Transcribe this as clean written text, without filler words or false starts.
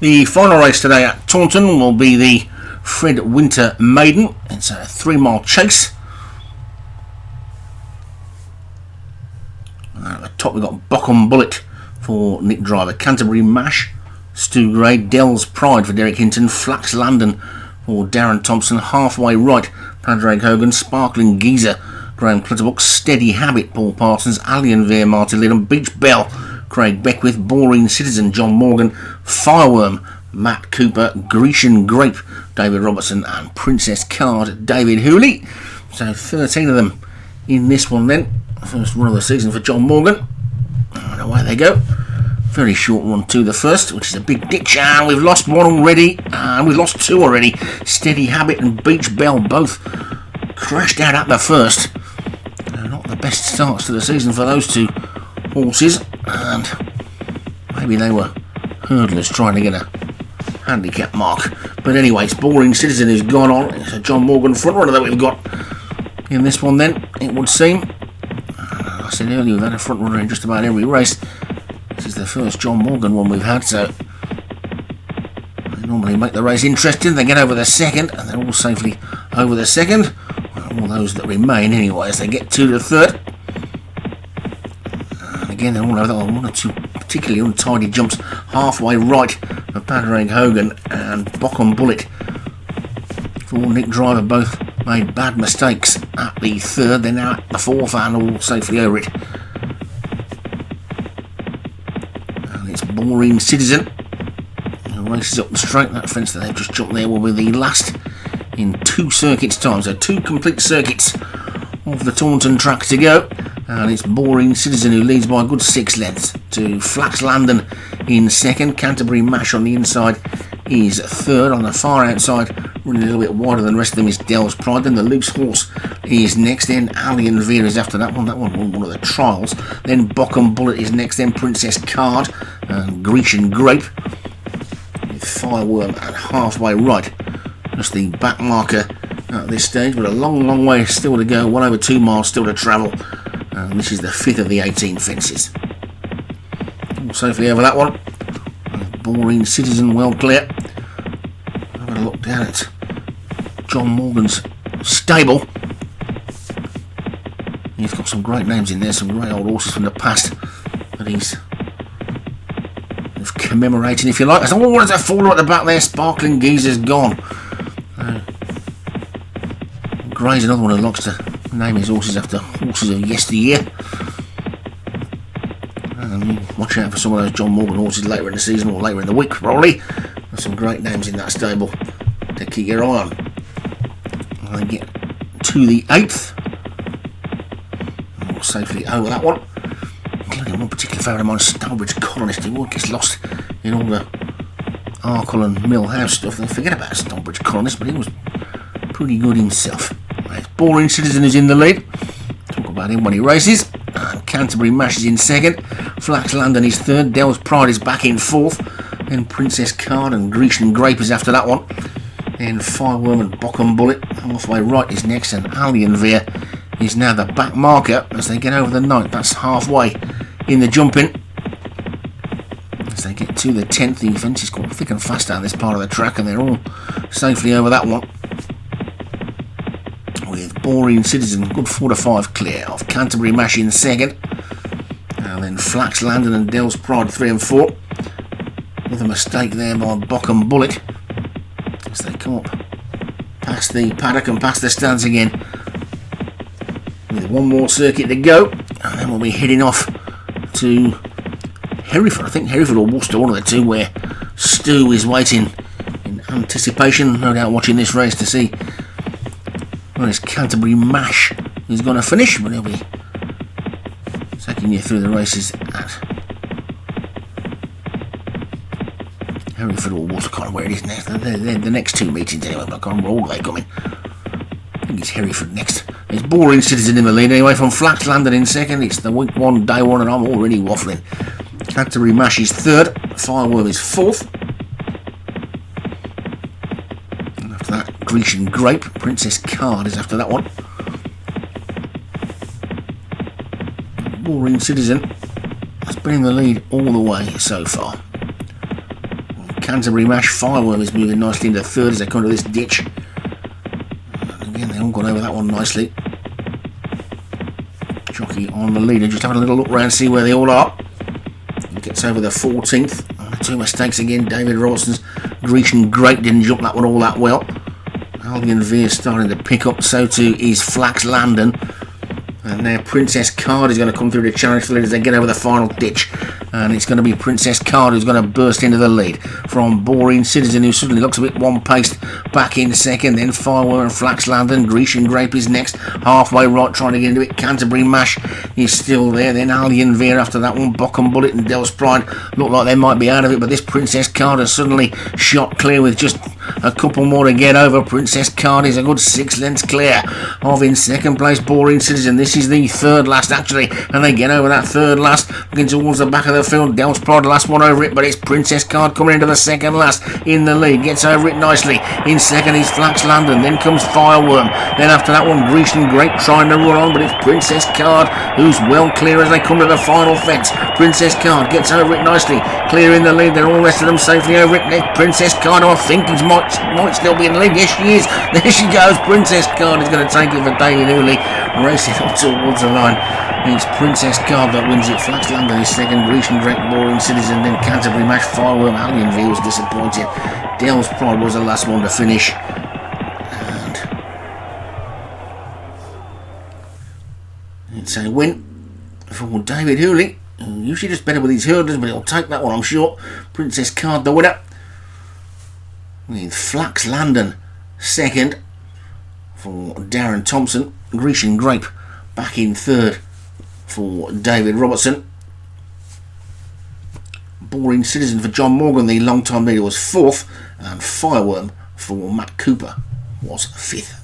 The final race today at Taunton will be the Fred Winter Maiden. It's a 3-mile chase. At the top we've got Bockham Bullet for Nick Driver, Canterbury Mash, Stu Gray, Dell's Pride for Derek Hinton, Flax Landon for Darren Thompson, Halfway Right, Padraig Hogan, Sparkling Geezer, Graham Clutterbuck, Steady Habit, Paul Parsons, Alien Veer, Martin Lidham, Beach Bell, Craig Beckwith, Boring Citizen, John Morgan, Fireworm, Matt Cooper, Grecian Grape, David Robertson, and Princess Card, David Hooley. So 13 of them in this one then. First run of the season for John Morgan. And away they go. Very short run to the first, which is a big ditch, and we've lost one already, and we've lost two already. Steady Habit and Beach Bell both crashed out at the first. Not the best starts to the season for those two horses, and maybe they were hurdlers trying to get a handicap mark. But anyway, it's Boring Citizen who's gone on. It's a John Morgan front runner that we've got in this one then, it would seem. I said earlier we've had a front runner in just about every race. This is the first John Morgan one we've had, so they normally make the race interesting. They get over the second, and they're all safely over the second. All those that remain anyway as they get to the third. And again, they're all over that one or two particularly untidy jumps. Halfway Right for Padraig Hogan and Bockham Bullet for Nick Driver. Both made bad mistakes at the third. They're now at the fourth and all safely over it. And it's Boring Citizen who races up the straight. That fence that they've just jumped there will be the last in 2 circuits time, so 2 complete circuits of the Taunton track to go, and it's Boring Citizen who leads by a good 6 lengths to Flax Landon in second. Canterbury Mash on the inside is third. On the far outside, running a little bit wider than the rest of them, is Dell's Pride. Then the Loose Horse is next, then Alien Veer is after that one won one of the trials. Then Bockham Bullet is next, then Princess Card and Grecian Grape with Fireworm and Halfway Right. Just the back marker at this stage, but a long way still to go. 1 over 2 miles still to travel, and this is the 5th of the 18 fences. All safely over that one. Boring Citizen well clear. Having a look down at John Morgan's stable. He's got some great names in there, some great old horses from the past that he's commemorating, if you like. There's all ones that fall at the back there. Sparkling Geezer's gone. Gray's another one who likes to name his horses after horses of yesteryear. Watch out for some of those John Morgan horses later in the season or later in the week, probably. There's some great names in that stable to keep your eye on. And they get to the 8th. More safely over that one. Including one particular favourite of mine, Stonebridge Colonist, who gets lost in all the Arkle and Mill House stuff. They forget about Stonebridge Colonist, but he was pretty good himself. Boring Citizen is in the lead. Talk about him when he races. And Canterbury Mash is in second. Flax Landon is third. Dell's Pride is back in fourth. Then Princess Card and Grecian Grape is after that one. Then Fireworm and Bockham Bullet. Halfway Right is next, and Alien Veer is now the back marker as they get over the 9th. That's halfway in the jumping. As they get to the 10th, the fence is quite thick and fast down this part of the track, and they're all safely over that one. With Boring Citizen, good 4 to 5 clear of Canterbury Mash in second, and then Flax Landon and Dell's Pride 3 and 4, with a mistake there by Bockham Bullet as they come up past the paddock and past the stands again. With one more circuit to go, and then we'll be heading off to Hereford. I think Hereford or Worcester, one of the two, where Stu is waiting in anticipation, no doubt watching this race to see where his Canterbury Mash is going to finish, but he'll be taking you through the races at Hereford or Worcester. I can't remember where it is next. They're the next 2 meetings anyway, but I can't remember all they come in. I think it's Hereford next. It's Boring Citizen in the lead anyway, from Flax Landon in second. It's the week 1, day 1, and I'm already waffling. Canterbury Mash is third. Fireworm is fourth. And after that, Grecian Grape. Princess Card is after that one. Boring Citizen has been in the lead all the way so far. Canterbury Mash. Fireworm is moving nicely into third as they come to this ditch. And again, they all got over that one nicely. Jockey on the leader, just having a little look around, see where they all are. He gets over the 14th. Two mistakes again. David Robertson's Grecian Great didn't jump that one all that well. Albion Veer starting to pick up, so too is Flax Landon. And now Princess Card is going to come through the challenge for the lead as they get over the final ditch. And it's going to be Princess Card who's going to burst into the lead from Boring Citizen, who suddenly looks a bit one-paced, back in second. Then Fireworm and Flax Landon. Grecian Grape is next, halfway right, trying to get into it. Canterbury Mash is still there. Then Albion Veer after that one. Bockham Bullet and Del's Pride look like they might be out of it, but this Princess Card has suddenly shot clear with just a couple more to get over. Princess Card is a good 6 lengths clear of in second place Boring Citizen. This is the third last actually, and they get over that third last, looking towards the back of the field. Del's Pride last one over it, but it's Princess Card coming into the second last in the lead, gets over it nicely. In second is Flax Landon, then comes Fireworm, then after that one Grecian Grape trying to run on, but it's Princess Card who's well clear as they come to the final fence. Princess Card gets over it nicely, clear in the lead. They're all the rest of them safely over it. There's Princess Card, who I think might still be in the lead. Yes, she is. There she goes. Princess Card is going to take it for David Hooley, racing up towards the line. It's Princess Card that wins it. Flax Landon is second. Grecian Great, Boring Citizen, then Canterbury Mash. Fireworm, Albion Veer was disappointed. Del's Pride was the last one to finish. And it's a win for David Hooley, who usually does better with his hurdles, but he'll take that one, I'm sure. Princess Card the winner, with Flax Landon second for Darren Thompson. Grecian Grape back in third for David Robertson. Boring Citizen for John Morgan, the long-time leader, was fourth, and Fireworm for Matt Cooper was fifth.